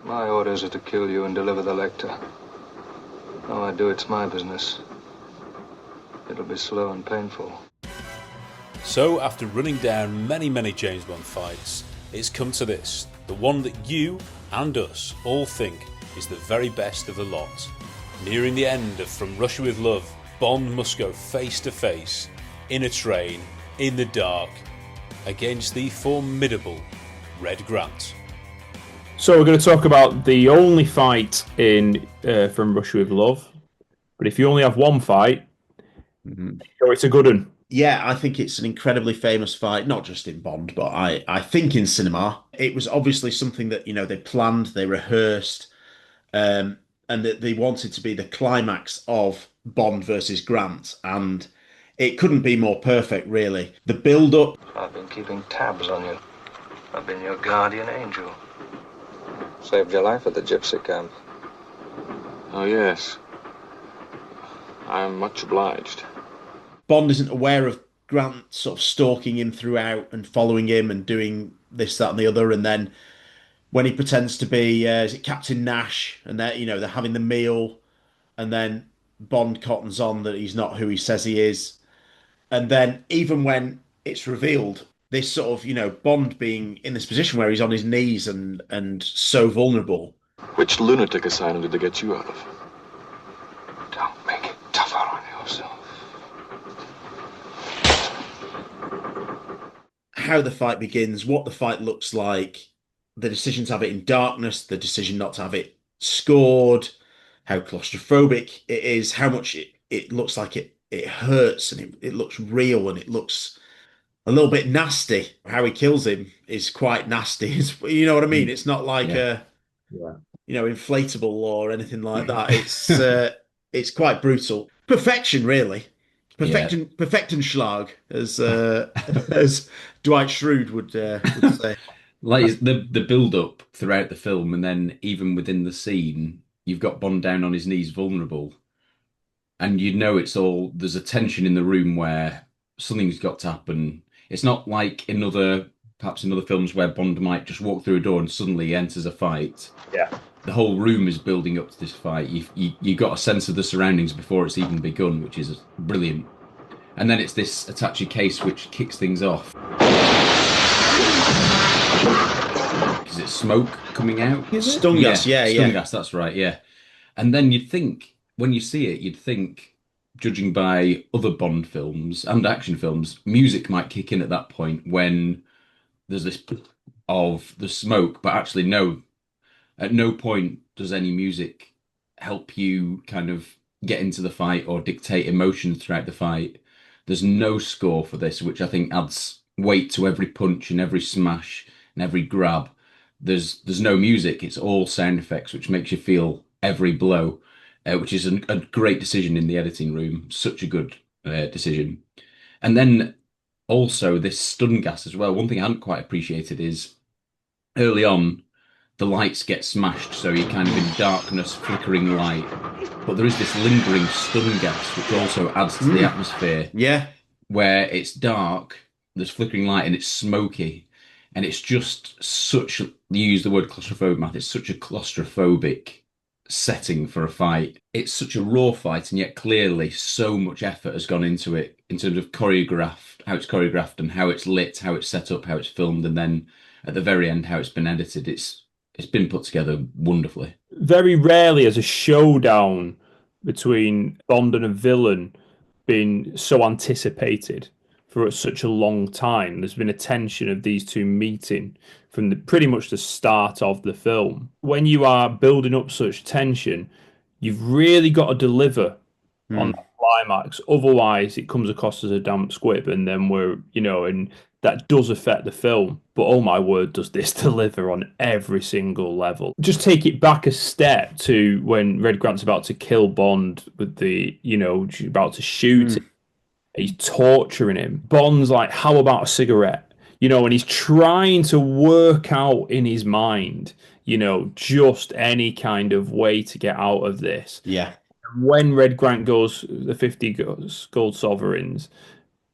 My orders are to kill you and deliver the lecter. How I do it's my business. It'll be slow and painful. So, after running down many James Bond fights, it's come to this, the one that you and us all think is the very best of the lot. Nearing the end of From Russia With Love, Bond must go face to face, in a train, in the dark, against the formidable Red Grant. So we're going to talk about the only fight in From Russia With Love. But if you only have one fight, it's a good one. Yeah, I think it's an incredibly famous fight, not just in Bond, but I think in cinema. It was obviously something that, they planned, they rehearsed, and that they wanted to be the climax of Bond versus Grant. And it couldn't be more perfect, really. The build-up... I've been keeping tabs on you. I've been your guardian angel. Saved your life at the gypsy camp. Oh, yes. I'm much obliged. Bond isn't aware of Grant sort of stalking him throughout and following him and doing this, that, and the other. And then when he pretends to be, is it Captain Nash? And they're having the meal, and then Bond cottons on that he's not who he says he is. And then even when it's revealed, this sort of, Bond being in this position where he's on his knees and so vulnerable. Which lunatic asylum did they get you out of? Don't make it tougher on yourself. How the fight begins, what the fight looks like, the decision to have it in darkness, the decision not to have it scored, how claustrophobic it is, how much it looks like it hurts, and it looks real, and it looks a little bit nasty. How he kills him is quite nasty. You know what I mean? It's not like inflatable or anything like that. It's quite brutal. Perfection, really. Perfectenschlag, as Dwight Schrute would say. Like the build up throughout the film, and then even within the scene, you've got Bond down on his knees, vulnerable, and there's a tension in the room where something's got to happen. It's not like perhaps in other films where Bond might just walk through a door and suddenly he enters a fight. Yeah. The whole room is building up to this fight. You got a sense of the surroundings before it's even begun, which is brilliant. And then it's this attaché case which kicks things off. Is it smoke coming out? Stun gas, yeah. Stun gas, that's right, yeah. And then you'd think, when you see it, judging by other Bond films and action films, music might kick in at that point when there's this of the smoke, but actually no. At no point does any music help you kind of get into the fight or dictate emotions throughout the fight. There's no score for this, which I think adds weight to every punch and every smash and every grab. There's no music. It's all sound effects, which makes you feel every blow, which is a great decision in the editing room. Such a good decision. And then also this stun gas as well. One thing I hadn't quite appreciated is early on, the lights get smashed, so you're kind of in darkness, flickering light. But there is this lingering stun gas, which also adds to the atmosphere. Yeah. Where it's dark, there's flickering light, and it's smoky. And it's just you use the word claustrophobic, Matt, it's such a claustrophobic setting for a fight. It's such a raw fight, and yet clearly so much effort has gone into it in terms of how it's choreographed and how it's lit, how it's set up, how it's filmed, and then at the very end, how it's been edited. It's been put together wonderfully. Very rarely has a showdown between Bond and a villain been so anticipated for such a long time. There's been a tension of these two meeting from pretty much the start of the film. When you are building up such tension, you've really got to deliver on the climax. Otherwise, it comes across as a damp squib, and then and that does affect the film. But oh my word, does this deliver on every single level. Just take it back a step to when Red Grant's about to kill Bond with about to shoot him. He's torturing him. Bond's like, how about a cigarette? And he's trying to work out in his mind, just any kind of way to get out of this. Yeah. When Red Grant goes, the 50 gold sovereigns,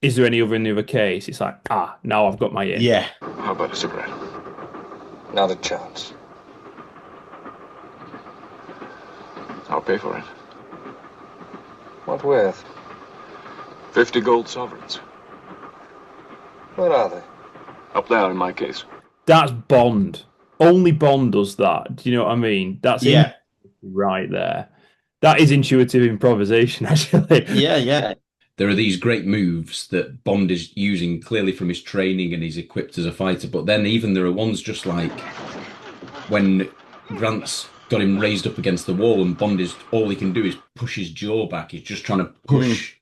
is there any other in the other case? It's like, now I've got my in. Yeah. How about a cigarette? Not a chance. I'll pay for it. What with? 50 gold sovereigns. Where are they? Up there in my case. That's Bond. Only Bond does that. Do you know what I mean? That's Yeah. right there. That is intuitive improvisation, actually. Yeah. There are these great moves that Bond is using clearly from his training and he's equipped as a fighter, but then even there are ones just like when Grant's got him raised up against the wall and Bond is all he can do is push his jaw back. He's just trying to push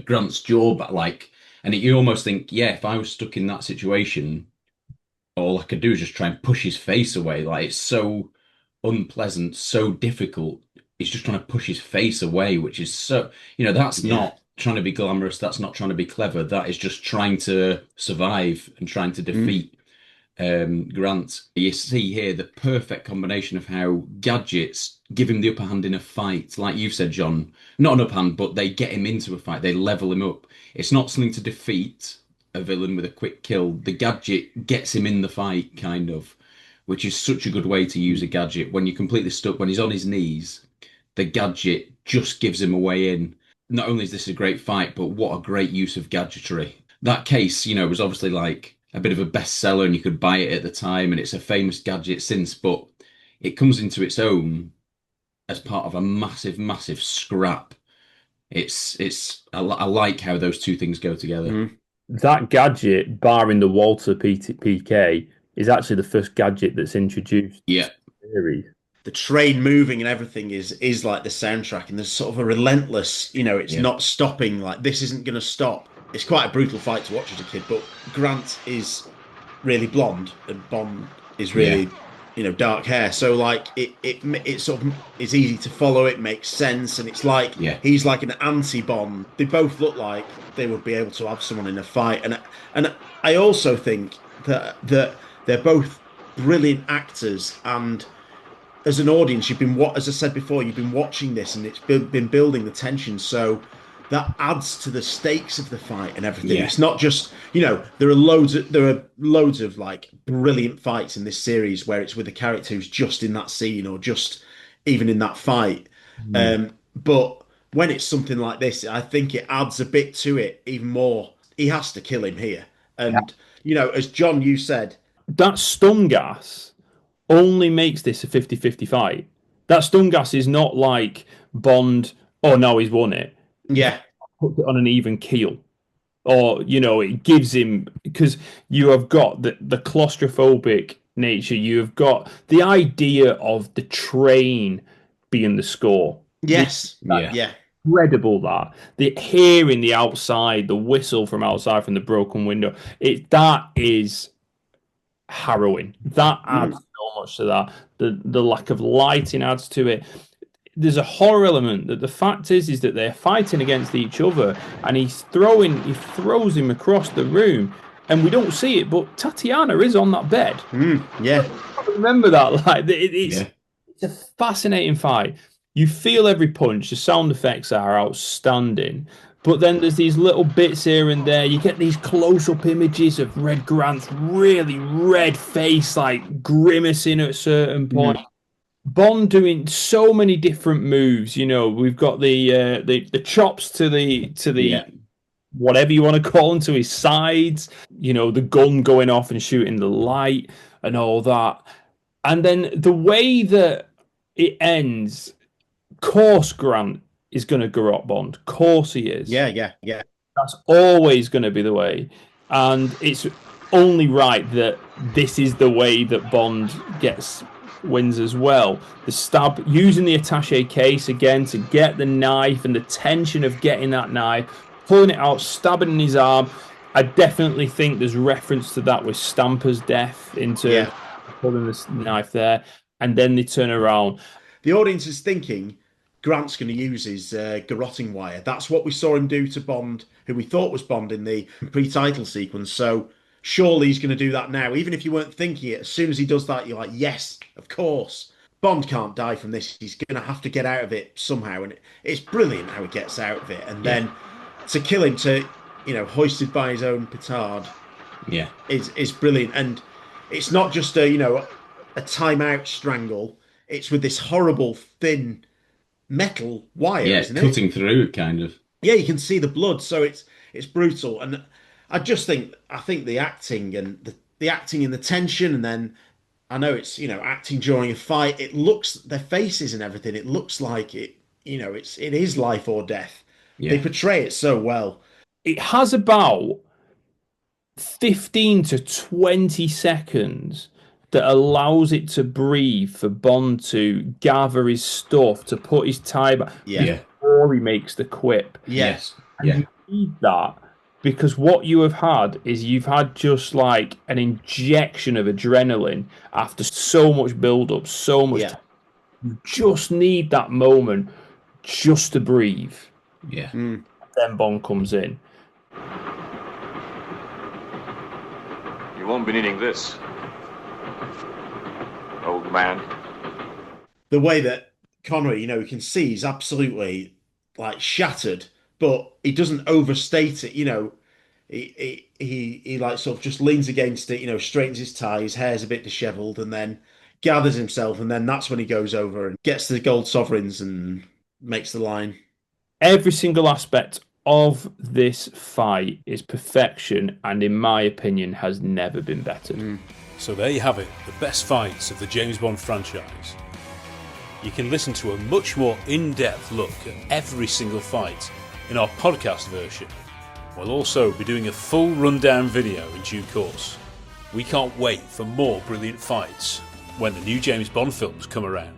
Grant's jaw back, like, and you almost think, yeah, if I was stuck in that situation, all I could do is just try and push his face away. Like, it's so unpleasant, so difficult. He's just trying to push his face away, which is so, that's not trying to be glamorous. That's not trying to be clever. That is just trying to survive and trying to defeat Grant. You see here the perfect combination of how gadgets give him the upper hand in a fight. Like you've said, John, not an upper hand, but they get him into a fight. They level him up. It's not something to defeat a villain with a quick kill. The gadget gets him in the fight, kind of, which is such a good way to use a gadget. When you're completely stuck, when he's on his knees, the gadget just gives him a way in. Not only is this a great fight, but what a great use of gadgetry. That case, was obviously like a bit of a bestseller and you could buy it at the time and it's a famous gadget since, but it comes into its own as part of a massive, massive scrap. I like how those two things go together. That gadget, barring the Walter PK, is actually the first gadget that's introduced. Yeah. The train moving and everything is like the soundtrack, and there's sort of a relentless, it's not stopping. Like, this isn't going to stop. It's quite a brutal fight to watch as a kid, but Grant is really blonde and Bond is really, dark hair. So like it sort of is easy to follow. It makes sense, and it's like he's like an anti-Bond. They both look like they would be able to have someone in a fight, and I also think that they're both brilliant actors, and as an audience, as I said before, you've been watching this, and it's been building the tension. So that adds to the stakes of the fight and everything. Yeah. It's not just, there are loads of like brilliant fights in this series where it's with a character who's just in that scene or just even in that fight. But when it's something like this, I think it adds a bit to it even more. He has to kill him here. And, as John, you said, that stun gas only makes this a 50-50 fight. That stun gas is not like Bond, oh no, he's won it. Yeah. Puts it on an even keel. Or, it gives him, because you have got the claustrophobic nature, you have got the idea of the train being the score. Yes. Incredible that. The hearing the outside, the whistle from outside from the broken window. That is harrowing. That adds so much to that. The lack of lighting adds to it. There's a horror element that the fact is that they're fighting against each other, and he throws him across the room, and we don't see it, but Tatiana is on that bed. I remember that. Like, it's a fascinating fight. You feel every punch. The sound effects are outstanding. But then there's these little bits here and there. You get these close-up images of Red Grant's really red face, like grimacing at a certain point. Bond doing so many different moves. We've got the chops to the whatever you want to call them, to his sides. The gun going off and shooting the light and all that. And then the way that it ends, course Grant is going to garrot Bond. Course he is. Yeah. That's always going to be the way. And it's only right that this is the way that Bond wins as well. The stab, using the attaché case again to get the knife and the tension of getting that knife, pulling it out, stabbing in his arm. I definitely think there's reference to that with Stamper's death into pulling this knife there. And then they turn around. The audience is thinking Grant's going to use his garroting wire. That's what we saw him do to Bond, who we thought was Bond in the pre-title sequence. So surely he's going to do that now. Even if you weren't thinking it, as soon as he does that, you're like, yes, of course. Bond can't die from this. He's going to have to get out of it somehow. And it's brilliant how he gets out of it. And then to kill him, hoisted by his own petard, is brilliant. And it's not just a timeout strangle. It's with this horrible, thin metal wire, Yeah, isn't it? cutting through, kind of. Yeah, you can see the blood, so it's brutal. And I think the acting and the acting and the tension, and then I know it's, acting during a fight. It looks their faces and everything. It looks like it is life or death. They Yeah. portray it so well. It has about 15 to 20 seconds that allows it to breathe for Bond to gather his stuff, to put his tie back Yeah. before he makes the quip. Yeah. Yes. And Yeah. you need that because what you have had is you've had just like an injection of adrenaline after so much build up, so much Yeah. time. You just need that moment just to breathe. Yeah. Then Bond comes in. You won't be needing this, old man. The way that Connery, you can see he's absolutely like shattered, but he doesn't overstate it. He like sort of just leans against it, straightens his tie, his hair's a bit disheveled, and then gathers himself, and then that's when he goes over and gets the gold sovereigns and makes the line. Every single aspect of this fight is perfection, and in my opinion, has never been bettered. So there you have it, the best fights of the James Bond franchise. You can listen to a much more in-depth look at every single fight in our podcast version. We'll also be doing a full rundown video in due course. We can't wait for more brilliant fights when the new James Bond films come around.